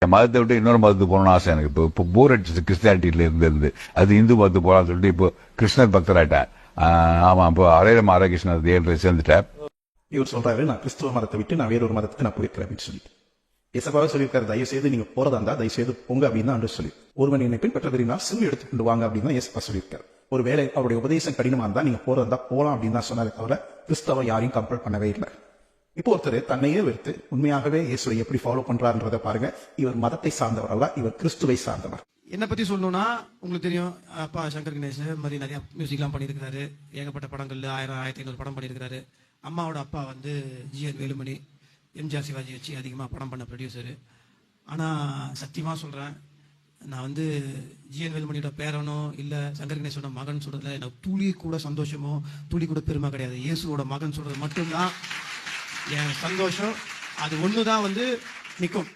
என் மதத்தை விட்டு இன்னொரு மதத்துக்கு போகணும்னு ஆசை எனக்கு. இப்போ போர் அடிச்சு கிறிஸ்டியானிட்டியில இருந்து அது இந்து மதத்துக்கு போகலான்னு சொல்லிட்டு இப்போ கிருஷ்ணர் பக்தராயிட்டேன். ஆமா, இப்போ அரையரம் ஆரோக்கிருஷ்ணர் தேவரை சேர்ந்துட்டேன். இவர் சொல்றாரு, நான் கிறிஸ்துவ மதத்தை விட்டு நான் வேறொரு மதத்துக்கு நான் போயிருக்கிறேன் அப்படின்னு சொல்லிட்டு. இயேசுவாவே சொல்லியிருக்காரு, தயவு செய்து நீங்க போறதா இருந்தா தயவு செய்து போங்க அப்படின்னு தான் சொல்லி, ஒருவன் என்னை பின்பற்ற விரும்பினால் சிலுவை எடுத்துக்கொண்டு வாங்க அப்படின்னு தான் இயேசுவா சொல்லியிருக்காரு. ஒருவேளை அவருடைய உபதேசம் கடினமா இருந்தா நீங்க போறதா இருந்தா போலாம் அப்படின்னு தான் சொன்னாரே தவிர கிறிஸ்தவ யாரையும் கம்பல் பண்ணவே இல்லை. இப்போ ஒருத்தர் தன்னையே வெறுத்து உண்மையாகவே இயேசுவை எப்படி ஃபாலோ பண்றாருன்றதை பாருங்க. இவர் மதத்தை சார்ந்தவர் அல்ல, இவர் கிறிஸ்துவை சார்ந்தவர். என்னை பத்தி சொல்லணும்னா உங்களுக்கு தெரியும், அப்பா சங்கர் கணேஷ் மாதிரி நிறைய மியூசிக்லாம் பண்ணியிருக்கிறாரு. ஏகப்பட்ட படங்கள்ல 1000-1500 படம் பண்ணியிருக்கிறாரு. அம்மாவோட அப்பா வந்து ஜிஎன் வேலுமணி, எம்ஜிஆர் சிவாஜி வச்சு அதிகமாக படம் பண்ண ப்ரொடியூசரு. ஆனால் சத்தியமாக சொல்கிறேன், நான் வந்து ஜிஎன் வேலுமணியோட பேரனோ இல்லை சங்கர் கணேஷோட மகன் சொல்கிறதுல எனக்கு துளி கூட சந்தோஷமோ துளி கூட பெருமை கிடையாது. இயேசுவோட மகன் சொல்கிறது மட்டும்தான் என் சந்தோஷம். அது ஒன்று தான் வந்து நிற்கும்.